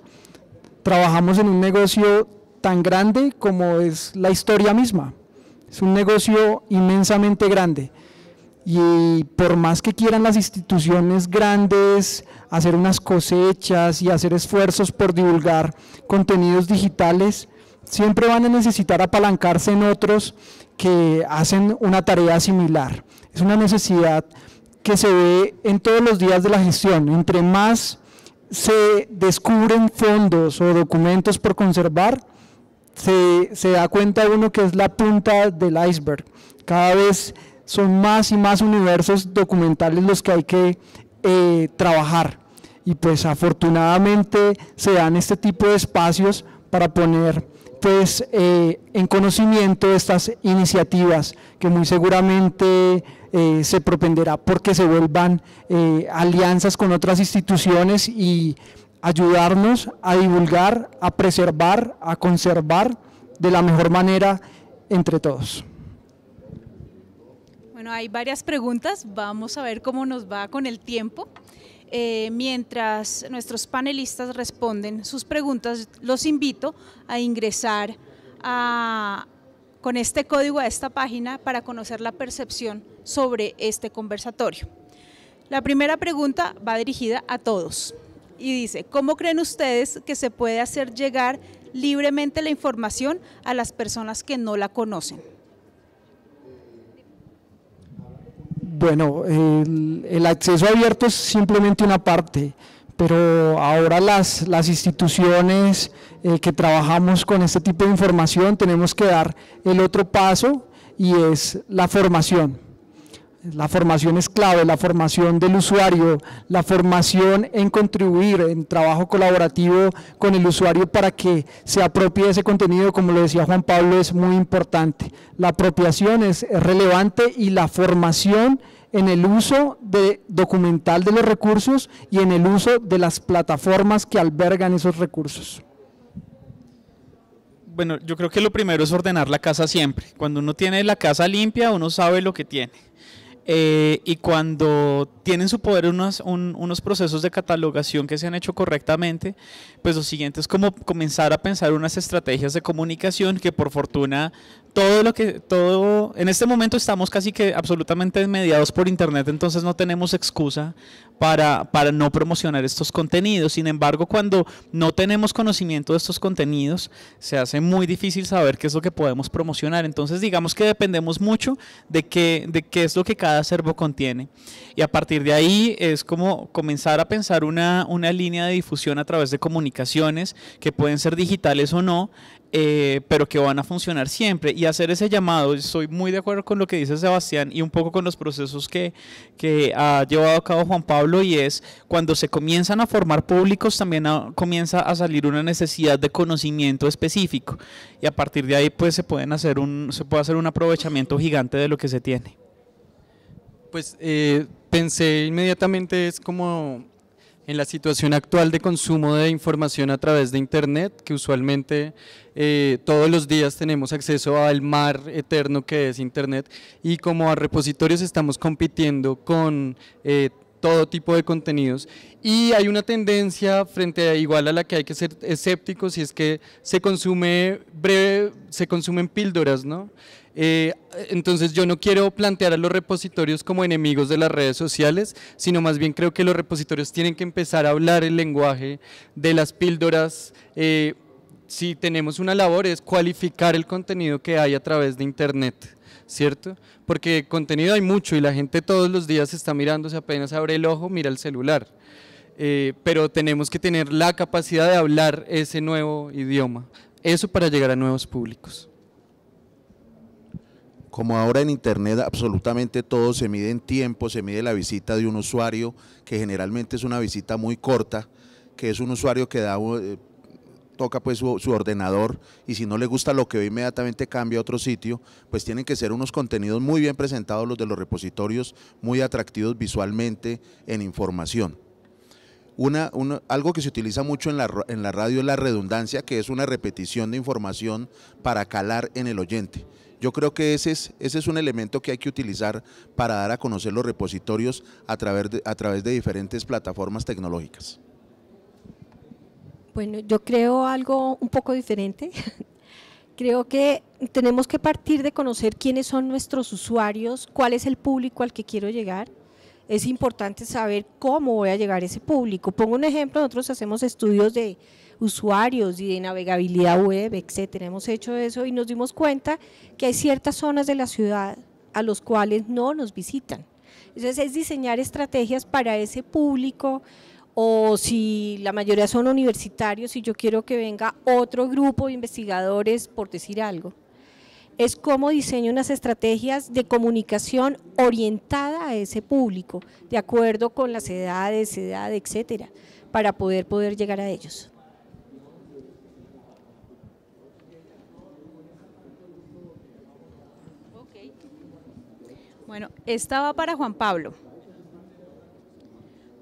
trabajamos en un negocio tan grande como es la historia misma. Es un negocio inmensamente grande, y por más que quieran las instituciones grandes hacer unas cosechas y hacer esfuerzos por divulgar contenidos digitales, siempre van a necesitar apalancarse en otros que hacen una tarea similar. Es una necesidad que se ve en todos los días de la gestión. Entre más se descubren fondos o documentos por conservar, se da cuenta uno que es la punta del iceberg. Cada vez son más y más universos documentales los que hay que trabajar, y pues afortunadamente se dan este tipo de espacios para poner pues en conocimiento de estas iniciativas que muy seguramente se propenderá porque se vuelvan alianzas con otras instituciones y ayudarnos a divulgar, a preservar, a conservar de la mejor manera entre todos. Bueno, hay varias preguntas, vamos a ver cómo nos va con el tiempo. Mientras nuestros panelistas responden sus preguntas, los invito a ingresar con este código a esta página para conocer la percepción sobre este conversatorio. La primera pregunta va dirigida a todos y dice: ¿cómo creen ustedes que se puede hacer llegar libremente la información a las personas que no la conocen? Bueno, el acceso abierto es simplemente una parte, pero ahora las instituciones que trabajamos con este tipo de información tenemos que dar el otro paso, y es la formación. La formación es clave, la formación del usuario, la formación en contribuir, en trabajo colaborativo con el usuario para que se apropie de ese contenido, como lo decía Juan Pablo, es muy importante. La apropiación es relevante, y la formación en el uso documental de los recursos y en el uso de las plataformas que albergan esos recursos. Bueno, yo creo que lo primero es ordenar la casa siempre. Cuando uno tiene la casa limpia, uno sabe lo que tiene. Y cuando tienen en su poder unos procesos de catalogación que se han hecho correctamente, pues lo siguiente es como comenzar a pensar unas estrategias de comunicación que, por fortuna, en este momento estamos casi que absolutamente mediados por internet, entonces no tenemos excusa para no promocionar estos contenidos. Sin embargo, cuando no tenemos conocimiento de estos contenidos, se hace muy difícil saber qué es lo que podemos promocionar. Entonces, digamos que dependemos mucho de qué es lo que cada acervo contiene, y a partir de ahí es como comenzar a pensar una línea de difusión a través de comunicaciones que pueden ser digitales o no, pero que van a funcionar siempre, y hacer ese llamado. Estoy muy de acuerdo con lo que dice Sebastián y un poco con los procesos que ha llevado a cabo Juan Pablo, y es cuando se comienzan a formar públicos también comienza a salir una necesidad de conocimiento específico, y a partir de ahí pues se puede hacer un aprovechamiento gigante de lo que se tiene. Pues pensé inmediatamente, es como en la situación actual de consumo de información a través de internet, que usualmente todos los días tenemos acceso al mar eterno que es internet, y como a repositorios estamos compitiendo con todo tipo de contenidos, y hay una tendencia frente a igual a la que hay que ser escépticos, y es que se consumen píldoras, ¿no? Entonces yo no quiero plantear a los repositorios como enemigos de las redes sociales, sino más bien creo que los repositorios tienen que empezar a hablar el lenguaje de las píldoras. Si tenemos una labor es cualificar el contenido que hay a través de internet, ¿cierto? Porque contenido hay mucho y la gente todos los días está mirándose, apenas abre el ojo, mira el celular. Pero tenemos que tener la capacidad de hablar ese nuevo idioma, eso para llegar a nuevos públicos. Como ahora en internet absolutamente todo se mide en tiempo, se mide la visita de un usuario, que generalmente es una visita muy corta, que es un usuario que toca pues su ordenador, y si no le gusta lo que ve inmediatamente cambia a otro sitio, pues tienen que ser unos contenidos muy bien presentados los de los repositorios, muy atractivos visualmente en información. Algo que se utiliza mucho en la radio es la redundancia, que es una repetición de información para calar en el oyente. Yo creo que ese es un elemento que hay que utilizar para dar a conocer los repositorios a través de diferentes plataformas tecnológicas. Bueno, yo creo algo un poco diferente. Creo que tenemos que partir de conocer quiénes son nuestros usuarios, cuál es el público al que quiero llegar. Es importante saber cómo voy a llegar a ese público. Pongo un ejemplo, nosotros hacemos estudios de usuarios y de navegabilidad web, etcétera. Hemos hecho eso y nos dimos cuenta que hay ciertas zonas de la ciudad a los cuales no nos visitan. Entonces es diseñar estrategias para ese público, o si la mayoría son universitarios y yo quiero que venga otro grupo de investigadores, por decir algo. Es cómo diseño unas estrategias de comunicación orientada a ese público, de acuerdo con las edades, etcétera, para poder llegar a ellos. Bueno, esta va para Juan Pablo.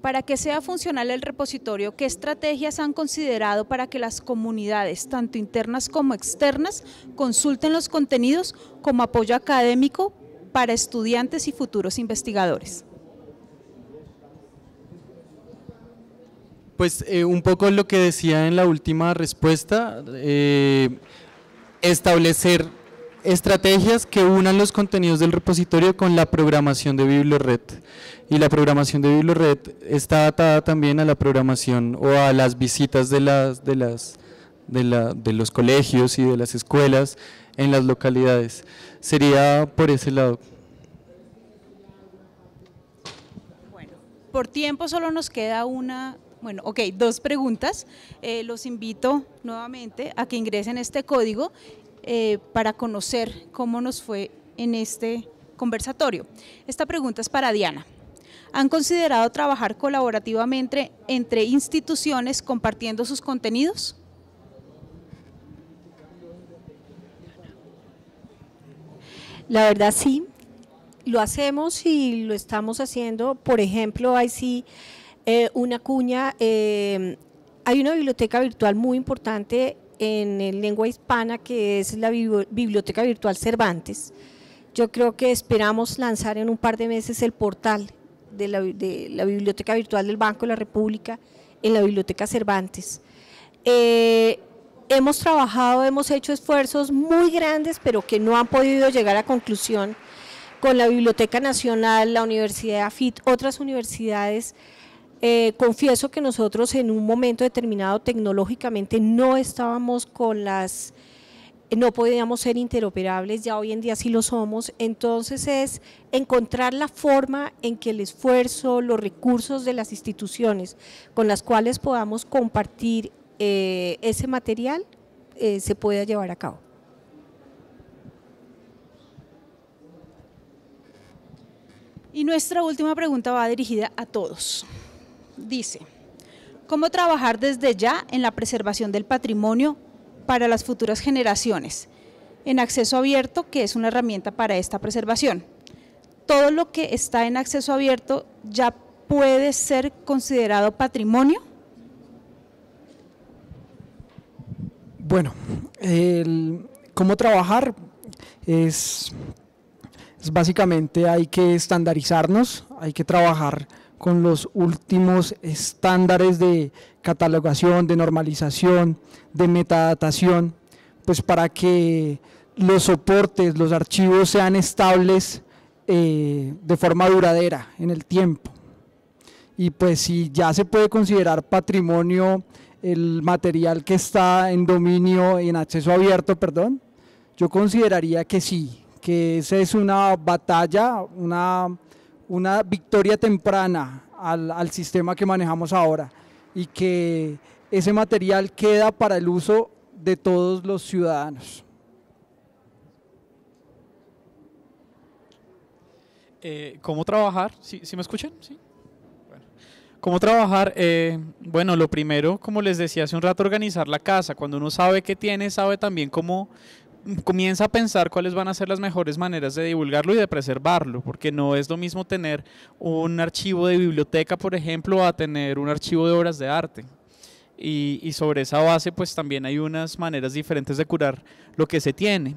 Para que sea funcional el repositorio, ¿qué estrategias han considerado para que las comunidades, tanto internas como externas, consulten los contenidos como apoyo académico para estudiantes y futuros investigadores? Pues un poco lo que decía en la última respuesta, establecer estrategias que unan los contenidos del repositorio con la programación de BiblioRed. Y la programación de BiblioRed está atada también a la programación o a las visitas de los colegios y de las escuelas en las localidades. Sería por ese lado. Bueno, por tiempo solo nos queda dos preguntas. Los invito nuevamente a que ingresen este código para conocer cómo nos fue en este conversatorio. Esta pregunta es para Diana. ¿Han considerado trabajar colaborativamente entre instituciones compartiendo sus contenidos? La verdad sí, lo hacemos y lo estamos haciendo. Por ejemplo, hay sí una cuña, hay una biblioteca virtual muy importante en lengua hispana que es la Biblioteca Virtual Cervantes. Yo creo que esperamos lanzar en un par de meses el portal de la Biblioteca Virtual del Banco de la República en la Biblioteca Cervantes. Hemos trabajado, hemos hecho esfuerzos muy grandes, pero que no han podido llegar a conclusión con la Biblioteca Nacional, la Universidad AFIT, otras universidades. Confieso que nosotros en un momento determinado tecnológicamente no estábamos no podíamos ser interoperables, ya hoy en día sí lo somos. Entonces es encontrar la forma en que el esfuerzo, los recursos de las instituciones con las cuales podamos compartir ese material se pueda llevar a cabo. Y nuestra última pregunta va dirigida a todos. Dice, ¿cómo trabajar desde ya en la preservación del patrimonio para las futuras generaciones, en acceso abierto, que es una herramienta para esta preservación? ¿Todo lo que está en acceso abierto ya puede ser considerado patrimonio? Bueno, cómo trabajar es básicamente hay que estandarizarnos, hay que trabajar con los últimos estándares de catalogación, de normalización, de metadatación, pues para que los soportes, los archivos sean estables de forma duradera en el tiempo. Y pues si ya se puede considerar patrimonio el material que está en dominio, en acceso abierto, perdón, yo consideraría que sí, que esa es una batalla, una victoria temprana al sistema que manejamos ahora y que ese material queda para el uso de todos los ciudadanos. ¿Cómo trabajar? ¿Sí me escuchan? ¿Sí? Bueno. ¿Cómo trabajar? Bueno, lo primero, como les decía hace un rato, organizar la casa. Cuando uno sabe qué tiene, sabe también cómo comienza a pensar cuáles van a ser las mejores maneras de divulgarlo y de preservarlo, porque no es lo mismo tener un archivo de biblioteca, por ejemplo, a tener un archivo de obras de arte. Y sobre esa base pues también hay unas maneras diferentes de curar lo que se tiene.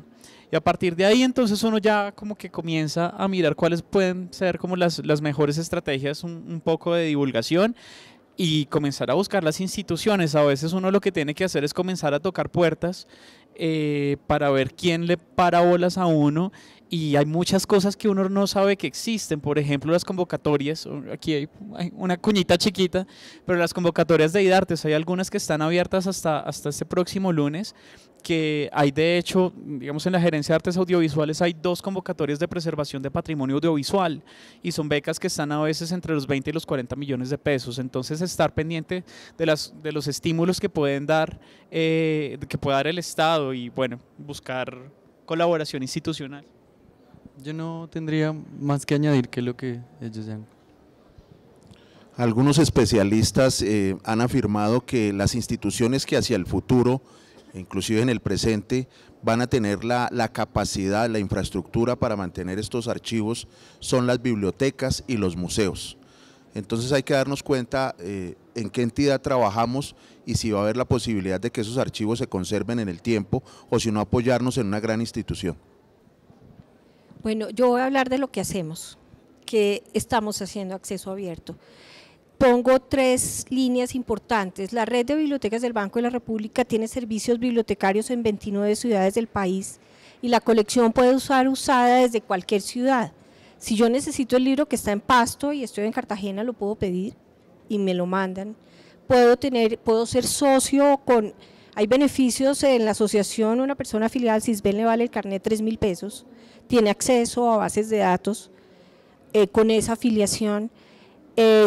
Y a partir de ahí entonces uno ya como que comienza a mirar cuáles pueden ser como las mejores estrategias, un poco de divulgación y comenzar a buscar las instituciones. A veces uno lo que tiene que hacer es comenzar a tocar puertas para ver quién le para bolas a uno, y hay muchas cosas que uno no sabe que existen. Por ejemplo, las convocatorias, aquí hay una cuñita chiquita, pero las convocatorias de IDARTES, hay algunas que están abiertas hasta este próximo lunes, que hay de hecho, digamos en la Gerencia de Artes Audiovisuales hay 2 convocatorias de preservación de patrimonio audiovisual y son becas que están a veces entre los 20 y los 40 millones de pesos. Entonces estar pendiente de los estímulos que pueden dar, que pueda dar el Estado y bueno, buscar colaboración institucional. Yo no tendría más que añadir que lo que ellos ya han. Algunos especialistas han afirmado que las instituciones que hacia el futuro inclusive en el presente, van a tener la capacidad, la infraestructura para mantener estos archivos, son las bibliotecas y los museos. Entonces hay que darnos cuenta en qué entidad trabajamos y si va a haber la posibilidad de que esos archivos se conserven en el tiempo o si no apoyarnos en una gran institución. Bueno, yo voy a hablar de lo que hacemos, que estamos haciendo acceso abierto. Pongo 3 líneas importantes. La red de bibliotecas del Banco de la República tiene servicios bibliotecarios en 29 ciudades del país y la colección puede ser usada desde cualquier ciudad. Si yo necesito el libro que está en Pasto y estoy en Cartagena, lo puedo pedir y me lo mandan. Puedo ser socio con, hay beneficios en la asociación, una persona afiliada al CISBEN le vale el carnet 3.000 pesos, tiene acceso a bases de datos con esa afiliación.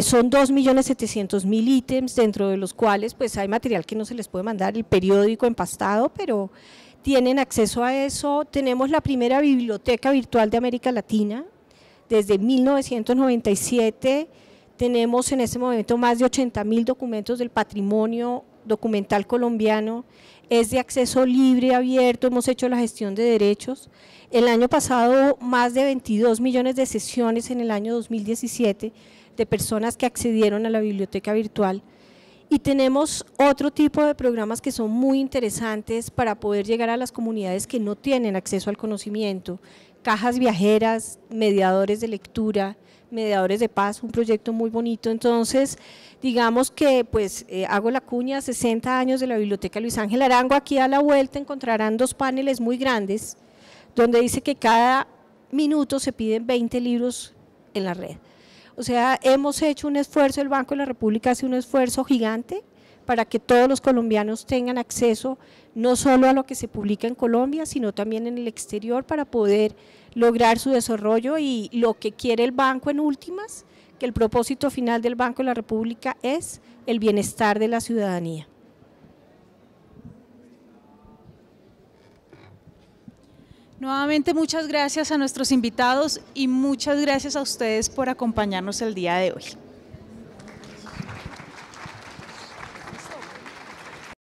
Son 2.700.000 ítems, dentro de los cuales pues hay material que no se les puede mandar, el periódico empastado, pero tienen acceso a eso. Tenemos la primera biblioteca virtual de América Latina, desde 1997, tenemos en este momento más de 80.000 documentos del patrimonio documental colombiano, es de acceso libre, abierto, hemos hecho la gestión de derechos. El año pasado más de 22 millones de sesiones en el año 2017 de personas que accedieron a la biblioteca virtual. Y tenemos otro tipo de programas que son muy interesantes para poder llegar a las comunidades que no tienen acceso al conocimiento, cajas viajeras, mediadores de lectura, mediadores de paz, un proyecto muy bonito. Entonces, digamos que pues hago la cuña, 60 años de la Biblioteca Luis Ángel Arango. Aquí a la vuelta encontrarán 2 paneles muy grandes, donde dice que cada minuto se piden 20 libros en la red. O sea, hemos hecho un esfuerzo, el Banco de la República hace un esfuerzo gigante para que todos los colombianos tengan acceso no solo a lo que se publica en Colombia, sino también en el exterior para poder lograr su desarrollo y lo que quiere el banco en últimas, que el propósito final del Banco de la República es el bienestar de la ciudadanía. Nuevamente muchas gracias a nuestros invitados y muchas gracias a ustedes por acompañarnos el día de hoy.